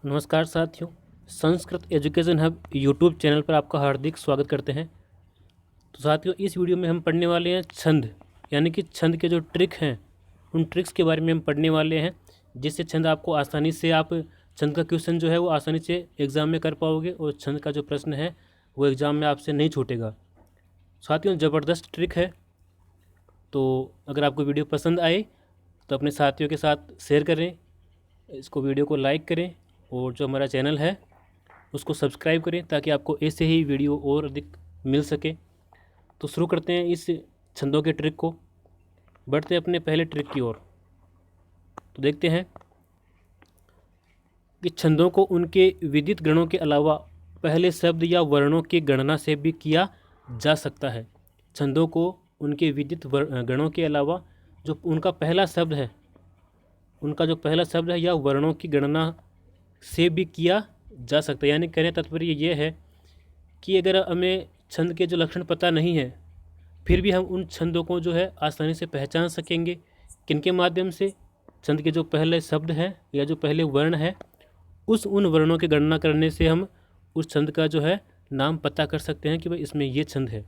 नमस्कार साथियों, Sanskrit education hub YouTube channel पर आपका हार्दिक स्वागत करते हैं। तो साथियों, इस वीडियो में हम पढ़ने वाले हैं छंद, यानी कि छंद के जो ट्रिक हैं उन ट्रिक्स के बारे में हम पढ़ने वाले हैं, जिससे छंद आपको आसानी से आप छंद का क्वेश्चन जो है वो आसानी से एग्ज़ाम में कर पाओगे और छंद का जो प्रश्न है वो एग्ज़ाम में आपसे नहीं छूटेगा। साथियों, ज़बरदस्त ट्रिक है, तो अगर आपको वीडियो पसंद आए तो अपने साथियों के साथ शेयर करें, इसको वीडियो को लाइक करें और जो हमारा चैनल है उसको सब्सक्राइब करें ताकि आपको ऐसे ही वीडियो और अधिक मिल सके। तो शुरू करते हैं इस छंदों के ट्रिक को, बढ़ते हैं अपने पहले ट्रिक की ओर। तो देखते हैं कि छंदों को उनके विदित गणों के अलावा पहले शब्द या वर्णों की गणना से भी किया जा सकता है। छंदों को उनके विदित गणों के अलावा जो उनका पहला शब्द है, उनका जो पहला शब्द है या वर्णों की गणना से भी किया जा सकता है। यानी कहने तात्पर्य ये है कि अगर हमें छंद के जो लक्षण पता नहीं है फिर भी हम उन छंदों को जो है आसानी से पहचान सकेंगे। किनके माध्यम से? छंद के जो पहले शब्द हैं या जो पहले वर्ण है उन वर्णों की गणना करने से हम उस छंद का जो है नाम पता कर सकते हैं कि भाई इसमें ये छंद है।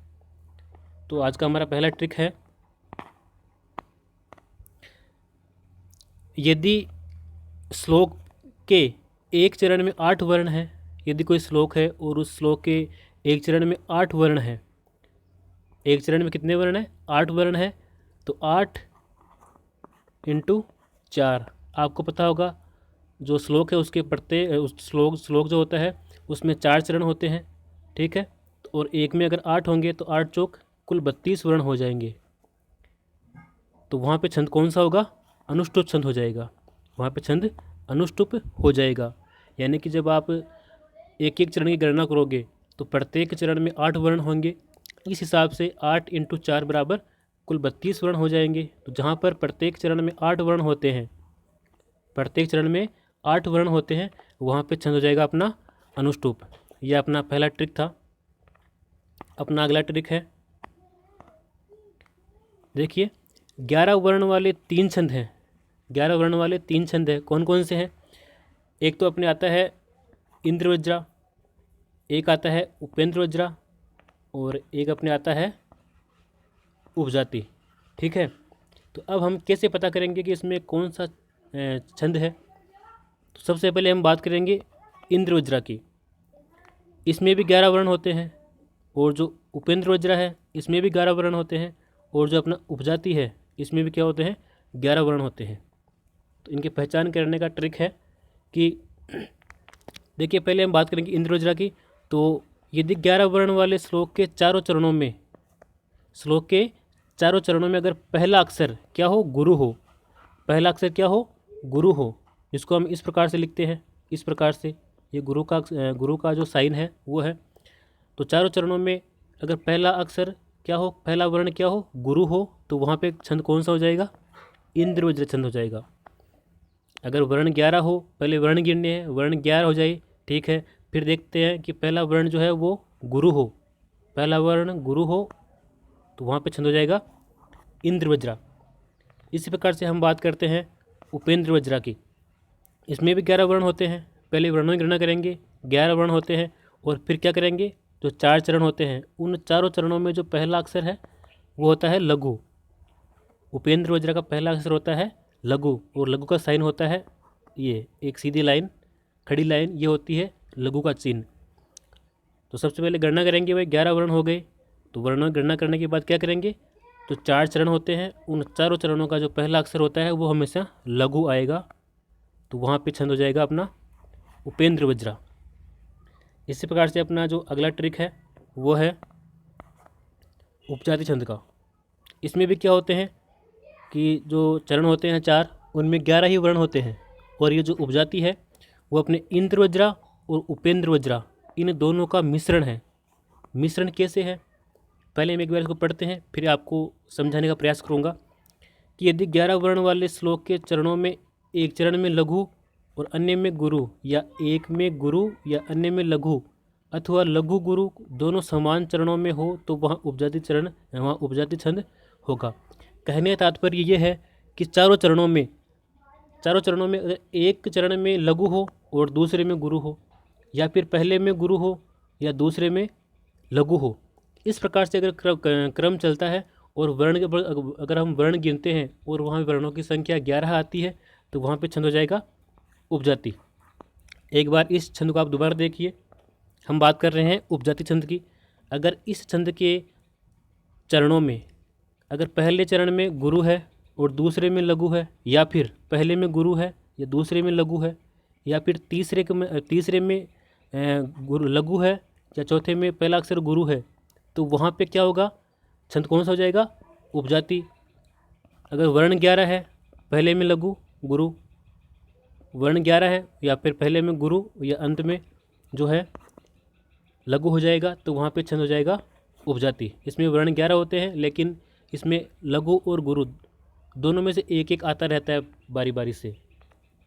तो आज का हमारा पहला ट्रिक है, यदि श्लोक के एक चरण में 8 वर्ण हैं, यदि कोई श्लोक है और उस श्लोक के एक चरण में 8 वर्ण हैं, एक चरण में कितने वर्ण हैं? 8 वर्ण है। तो 8 × 4, आपको पता होगा जो श्लोक है उसके उस श्लोक जो होता है उसमें 4 चरण होते हैं, ठीक है। और एक में अगर 8 होंगे तो 8 चौक कुल 32 वर्ण हो जाएंगे। तो वहाँ पे छंद कौन सा होगा? अनुष्टुप छंद हो जाएगा। वहाँ पे छंद अनुष्टुप हो जाएगा। यानी कि जब आप एक एक चरण की गणना करोगे तो प्रत्येक चरण में 8 वर्ण होंगे। इस हिसाब से 8 × 4 बराबर कुल 32 वर्ण हो जाएंगे। तो जहाँ पर प्रत्येक चरण में 8 वर्ण होते हैं, प्रत्येक चरण में 8 वर्ण होते हैं, वहाँ पे छंद हो जाएगा अपना अनुष्टुप। यह अपना पहला ट्रिक था। अपना अगला ट्रिक है, देखिए 11 वर्ण वाले 3 छंद हैं। 11 वर्ण वाले 3 छंद हैं, कौन कौन से हैं? एक तो अपने आता है इंद्र वज्रा, एक आता है उपेंद्र वज्रा और एक अपने आता है उपजाति, ठीक है। तो अब हम कैसे पता करेंगे कि इसमें कौन सा छंद है? तो सबसे पहले हम बात करेंगे इंद्र वज्रा की। इसमें भी 11 वर्ण होते हैं और जो उपेंद्र वज्रा है इसमें भी 11 वर्ण होते हैं और जो अपना उपजाति है इसमें भी क्या होते हैं? 11 वर्ण होते हैं। तो इनकी पहचान करने का ट्रिक है कि देखिए, पहले हम बात करेंगे इंद्र वज्रा की। तो यदि 11 वर्ण वाले श्लोक के चारों चरणों में अगर पहला अक्षर क्या हो? गुरु हो। पहला अक्षर क्या हो? गुरु हो। जिसको हम इस प्रकार से लिखते हैं, इस प्रकार से, ये गुरु का जो साइन है वो है। तो चारों चरणों में अगर पहला अक्षर क्या हो, पहला वर्ण क्या हो? गुरु हो, तो वहाँ पे छंद कौन सा हो जाएगा? इंद्र वज्र छंद हो जाएगा। अगर वर्ण 11 हो, पहले वर्ण गिनने हैं, वर्ण 11 हो जाए, ठीक है। फिर देखते हैं कि पहला वर्ण जो है वो गुरु हो, पहला वर्ण गुरु हो, तो वहाँ पे छंद हो जाएगा इंद्र वज्रा। इसी प्रकार से हम बात करते हैं उपेंद्र वज्रा की। इसमें भी 11 वर्ण होते हैं। पहले वर्णों की गणना करेंगे, 11 वर्ण होते हैं और फिर क्या करेंगे? जो 4 चरण होते हैं उन चारों चरणों में जो पहला अक्षर है वो होता है लघु। उपेंद्र वज्रा का पहला अक्षर होता है लघु और लघु का साइन होता है ये एक सीधी लाइन, खड़ी लाइन, ये होती है लघु का चिन्ह। तो सबसे पहले गणना करेंगे, भाई 11 वर्ण हो गए। तो वर्णों की गणना करने के बाद क्या करेंगे? तो 4 चरण होते हैं, उन चारों चरणों का जो पहला अक्षर होता है वो हमेशा लघु आएगा। तो वहाँ पे छंद हो जाएगा अपना उपेंद्र वज्रा। इसी प्रकार से अपना जो अगला ट्रिक है वो है उपजाति छंद का। इसमें भी क्या होते हैं कि जो चरण होते हैं 4, उनमें 11 ही वर्ण होते हैं और ये जो उपजाति है वो अपने इंद्र वज्रा और उपेंद्र वज्रा इन दोनों का मिश्रण है। मिश्रण कैसे है? पहले हम एक बार इसको पढ़ते हैं, फिर आपको समझाने का प्रयास करूँगा कि यदि 11 वर्ण वाले श्लोक के चरणों में एक चरण में लघु और अन्य में गुरु, या एक में गुरु या अन्य में लघु, अथवा लघु गुरु दोनों समान चरणों में हो, तो वहाँ उपजाति छंद होगा। कहने का तात्पर्य ये है कि चारों चारों चरणों में अगर एक चरण में लघु हो और दूसरे में गुरु हो, या फिर पहले में गुरु हो या दूसरे में लघु हो, इस प्रकार से अगर क्रम चलता है और वर्ण के अगर हम वर्ण गिनते हैं और वहाँ वर्णों की संख्या 11 आती है तो वहाँ पे छंद हो जाएगा उपजाति। एक बार इस छंद को आप दोबारा देखिए। हम बात कर रहे हैं उपजाति छंद की। अगर इस छंद के चरणों में अगर पहले चरण में गुरु है और दूसरे में लघु है, या फिर पहले में गुरु है या दूसरे में लघु है, या फिर तीसरे में गुरु लघु है या चौथे में पहला अक्षर गुरु है, तो वहाँ पे क्या होगा, छंद कौन सा हो जाएगा, उपजाति। अगर वर्ण 11 है, पहले में लघु गुरु, वर्ण 11 है या फिर पहले में गुरु या अंत में जो है लघु हो जाएगा, तो वहाँ पे छंद हो जाएगा उपजाति। इसमें वर्ण 11 होते हैं, लेकिन इसमें लघु और गुरु दोनों में से एक एक आता रहता है बारी बारी से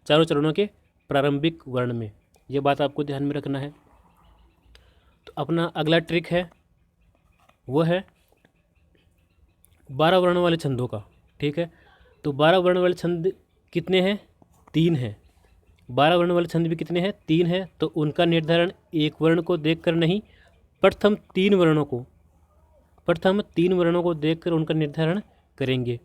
चारों चरणों के प्रारंभिक वर्ण में। ये बात आपको ध्यान में रखना है। तो अपना अगला ट्रिक है वो है 12 वर्ण वाले छंदों का। ठीक है, तो 12 वर्ण वाले छंद कितने हैं, 3 हैं। 12 वर्ण वाले छंद भी कितने हैं, 3 हैं। तो उनका निर्धारण एक वर्ण को देखकर नहीं, प्रथम 3 वर्णों को देखकर उनका निर्धारण करेंगे।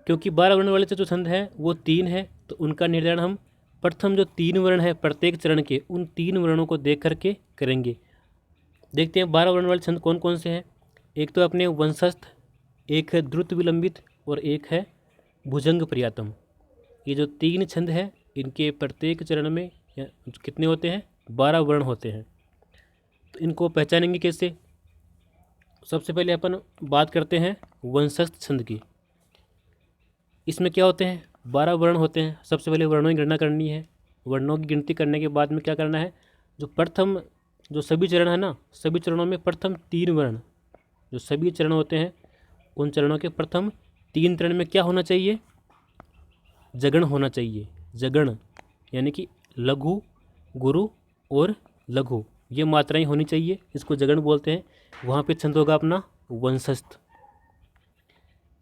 क्योंकि 12 वर्ण वाले जो छंद हैं वो 3 है, तो उनका निर्धारण हम प्रथम जो 3 वर्ण है प्रत्येक चरण के, उन 3 वर्णों को देख करके करेंगे। देखते हैं 12 वर्ण वाले छंद कौन कौन से हैं। एक तो अपने वंशस्थ, एक है द्रुत विलंबित और एक है भुजंग प्रियातम। ये जो 3 छंद है इनके प्रत्येक चरण में कितने होते हैं, 12 वर्ण होते हैं। तो इनको पहचानेंगे कैसे। सबसे पहले अपन बात करते हैं वंशस्थ छंद की। इसमें क्या होते हैं, 12 वर्ण होते हैं। सबसे पहले वर्णों की गणना करनी है। वर्णों की गिनती करने के बाद में क्या करना है, जो प्रथम जो सभी चरण है ना, सभी चरणों में प्रथम 3 वर्ण जो सभी चरण होते हैं, उन चरणों के प्रथम 3 चरण में क्या होना चाहिए, जगण होना चाहिए। जगण यानी कि लघु, गुरु और लघु, ये मात्राएं होनी चाहिए, इसको जगण बोलते हैं। वहाँ पे छंद होगा अपना वंशस्थ।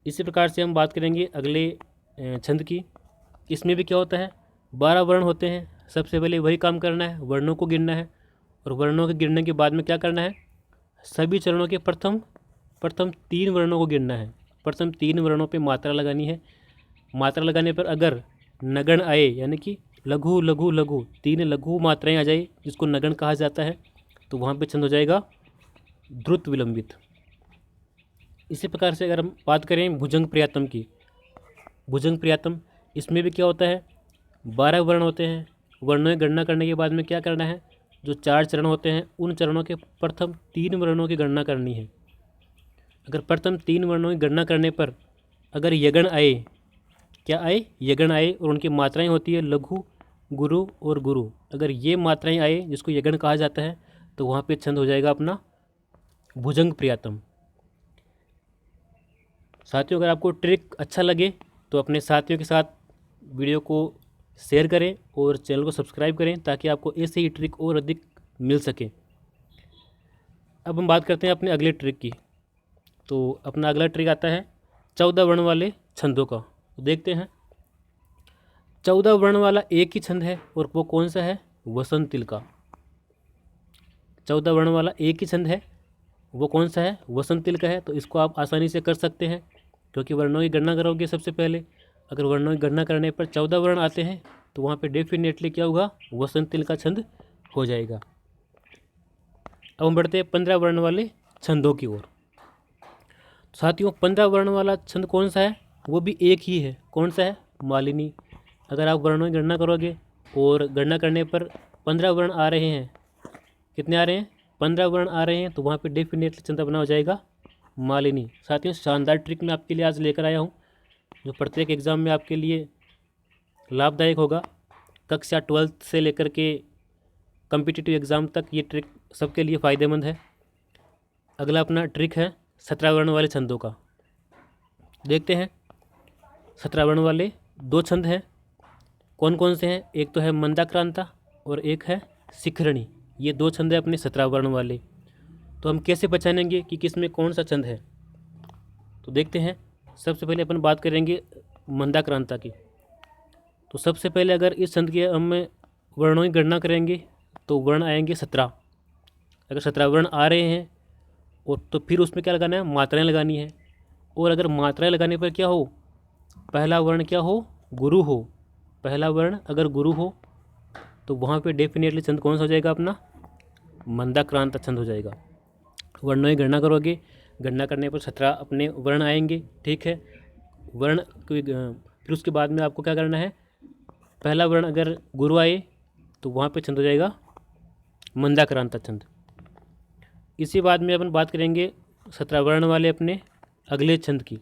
इसी प्रकार से हम बात करेंगे अगले छंद की। इसमें भी क्या होता है, 12 वर्ण होते हैं। सबसे पहले वही काम करना है, वर्णों को गिनना है, और वर्णों के गिनने के बाद में क्या करना है, सभी चरणों के प्रथम 3 वर्णों को गिनना है। प्रथम 3 वर्णों पे मात्रा लगानी है। मात्रा लगाने पर अगर नगण आए, यानी कि लघु लघु लघु 3 लघु मात्राएं आ जाए, जिसको नगण कहा जाता है, तो वहाँ पे छंद हो जाएगा द्रुत विलंबित। इसी प्रकार से अगर हम बात करें भुजंग प्रियातम की, भुजंग प्रियातम, इसमें भी क्या होता है, 12 वर्ण होते हैं। वर्णों की गणना करने के बाद में क्या करना है, जो 4 चरण होते हैं उन चरणों के प्रथम 3 वर्णों की गणना करनी है। अगर प्रथम 3 वर्णों की गणना करने पर अगर यगण आए, क्या आए, यगण आए, और उनकी मात्राएं होती है लघु, गुरु और गुरु, अगर ये मात्राएं आए जिसको यगण कहा जाता है, तो वहाँ पे छंद हो जाएगा अपना भुजंग प्रियातम। साथियों, अगर आपको ट्रिक अच्छा लगे तो अपने साथियों के साथ वीडियो को शेयर करें और चैनल को सब्सक्राइब करें, ताकि आपको ऐसे ही ट्रिक और अधिक मिल सके। अब हम बात करते हैं अपने अगले ट्रिक की। तो अपना अगला ट्रिक आता है 14 वर्ण वाले छंदों का। तो देखते हैं, 14 वर्ण वाला एक ही छंद है, और वो कौन सा है, वसंत तिल का। 14 वर्ण वाला एक ही छंद है, वो कौन सा है, वसंत तिल का है। तो इसको आप आसानी से कर सकते हैं, क्योंकि वर्णों की गणना करोगे सबसे पहले। अगर वर्णों की गणना करने पर 14 वर्ण आते हैं, तो वहाँ पे डेफिनेटली क्या होगा, वसंत तिल का छंद हो जाएगा। अब हम बढ़ते हैं 15 वर्ण वाले छंदों की ओर। साथियों, 15 वर्ण वाला छंद कौन सा है, वो भी एक ही है। कौन सा है, मालिनी। अगर आप वर्णों की गणना करोगे और गणना करने पर 15 वर्ण आ रहे हैं, कितने आ रहे हैं, 15 वर्ण आ रहे हैं, तो वहाँ पे डेफिनेटली छंद अपना हो जाएगा मालिनी। साथियों, शानदार ट्रिक मैं आपके लिए आज लेकर आया हूँ, जो प्रत्येक एग्ज़ाम में आपके लिए लाभदायक होगा। कक्षा 12th से लेकर के कॉम्पिटिटिव एग्ज़ाम तक ये ट्रिक सबके लिए फ़ायदेमंद है। अगला अपना ट्रिक है 17 वर्ण वाले छंदों का। देखते हैं, 17 वर्ण वाले 2 छंद हैं। कौन कौन से हैं, एक तो है मंदाक्रांता और एक है शिखरणी। ये 2 छंद है अपने 17 वर्ण वाले। तो हम कैसे पहचानेंगे कि किस में कौन सा छंद है, तो देखते हैं। सबसे पहले अपन बात करेंगे मंदाक्रांता की। तो सबसे पहले अगर इस छंद के हम वर्णों की गणना करेंगे तो वर्ण आएंगे 17। अगर 17 वर्ण आ रहे हैं और तो फिर उसमें क्या लगाना है, मात्राएं लगानी है। और अगर मात्राएं लगाने पर क्या हो, पहला वर्ण क्या हो, गुरु हो। पहला वर्ण अगर गुरु हो तो वहाँ पे डेफिनेटली छंद कौन सा हो जाएगा अपना, मंदाक्रांत छंद हो जाएगा। वर्णों की गणना करोगे, गणना करने पर 17 अपने वर्ण आएंगे। ठीक है, वर्ण फिर उसके बाद में आपको क्या करना है, पहला वर्ण अगर गुरु आए तो वहाँ पे छंद हो जाएगा मंदाक्रांत छंद। इसी बाद में अपन बात करेंगे 17 वर्ण वाले अपने अगले छंद की।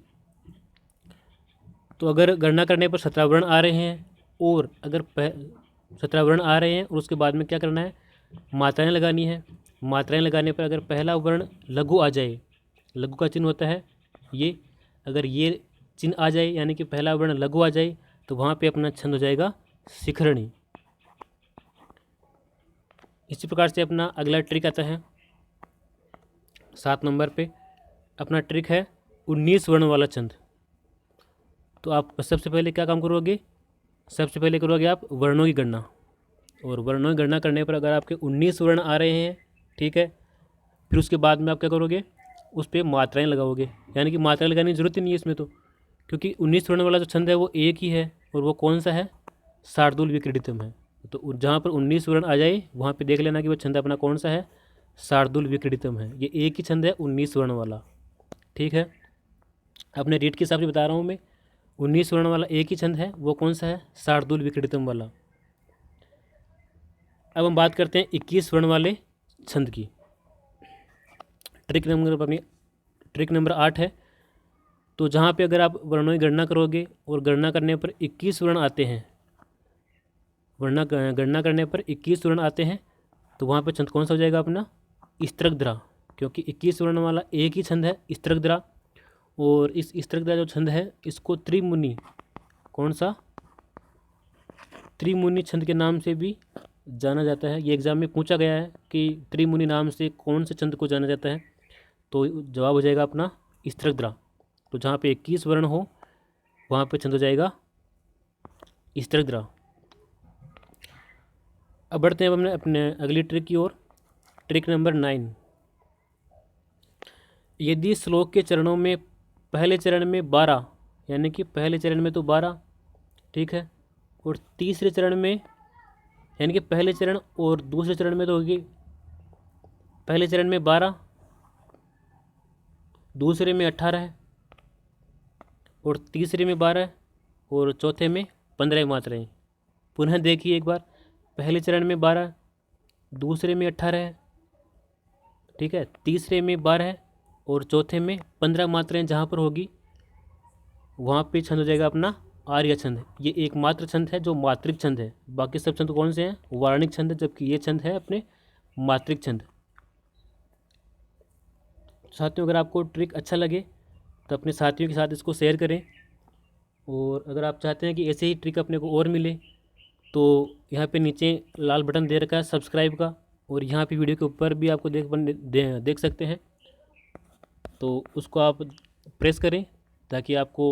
तो अगर गणना करने पर 17 वर्ण आ रहे हैं और अगर 17 वर्ण आ रहे हैं और उसके बाद में क्या करना है, मात्राएं लगानी है। मात्राएं लगाने पर अगर पहला वर्ण लघु आ जाए, लघु का चिन्ह होता है ये, अगर ये चिन्ह आ जाए यानी कि पहला वर्ण लघु आ जाए तो वहाँ पे अपना छंद हो जाएगा शिखरणी। इसी प्रकार से अपना अगला ट्रिक आता है 7 नंबर पे। अपना ट्रिक है 19 वर्ण वाला छंद। तो आप सबसे पहले क्या काम करोगे, सबसे पहले करोगे आप वर्णों की गणना। और वर्णों की गणना करने पर अगर आपके 19 वर्ण आ रहे हैं, ठीक है, फिर उसके बाद में आप क्या करोगे, उस पर मात्राएं लगाओगे। यानी कि मात्राएं लगाने की जरूरत ही नहीं है इसमें तो, क्योंकि 19 वर्ण वाला जो छंद है वो एक ही है और वो कौन सा है, शार्दूल विक्रीडितम है। तो जहाँ पर 19 वर्ण आ जाए वहाँ पे देख लेना कि वो छंद अपना कौन सा है, शार्दूल विक्रीडितम है। ये एक ही छंद है 19 वर्ण वाला। ठीक है, अपने रीड के हिसाब से बता रहा हूँ मैं, 19 वर्ण वाला एक ही छंद है, वो कौन सा है, शार्दूल विक्रीडितम वाला। अब हम बात करते हैं 21 वर्ण वाले छंद की। ट्रिक नंबर 8 है। तो जहाँ पे अगर आप वर्णों की गणना करोगे और गणना करने पर 21 वर्ण आते हैं, गणना करने पर 21 वर्ण आते हैं तो वहाँ पे छंद कौन सा हो जाएगा अपना, स्त्रग्ध्रा। क्योंकि 21 वर्ण वाला एक ही छंद है स्त्रग्ध्रा। और इस स्त्रग्ध्रा जो छंद है इसको त्रिमुनि, कौन सा, त्रिमुनि छंद के नाम से भी जाना जाता है। ये एग्जाम में पूछा गया है कि त्रिमुनि नाम से कौन से छंद को जाना जाता है, तो जवाब हो जाएगा अपना स्त्रग्ध्रा। तो जहाँ पे 21 वर्ण हो वहाँ पे छंद हो जाएगा स्त्रग्ध्रा। अब बढ़ते हैं अपने अगली ट्रिक की ओर। Trick number 9। यदि श्लोक के चरणों में पहले चरण में 12, यानी कि पहले चरण में तो 12, ठीक है, और तीसरे चरण में, यानी कि पहले चरण और दूसरे चरण में तो होगी, पहले चरण में 12, दूसरे में 18 है और तीसरे में 12 और चौथे में 15 मात्राएं। पुनः देखिए एक बार, पहले चरण में 12, दूसरे में 18 है, ठीक है, तीसरे में 12 और चौथे में 15 मात्राएं जहाँ पर होगी वहाँ पे छंद हो जाएगा अपना आर्य छंद। ये एकमात्र छंद है जो मात्रिक छंद है, बाकी सब छंद कौन से हैं, वार्णिक छंद है, जबकि ये छंद है अपने मात्रिक छंद। साथियों, अगर आपको ट्रिक अच्छा लगे तो अपने साथियों के साथ इसको शेयर करें। और अगर आप चाहते हैं कि ऐसे ही ट्रिक अपने को और मिले तो यहाँ पे नीचे लाल बटन दे रखा है सब्सक्राइब का, और यहाँ पे वीडियो के ऊपर भी आपको देख सकते हैं, तो उसको आप प्रेस करें ताकि आपको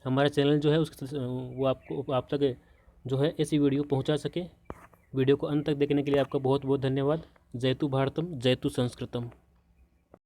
हमारा चैनल जो है वो आपको आप तक जो है ऐसी वीडियो पहुंचा सके। वीडियो को अंत तक देखने के लिए आपका बहुत बहुत धन्यवाद। जयतु भारतम, जयतु संस्कृतम।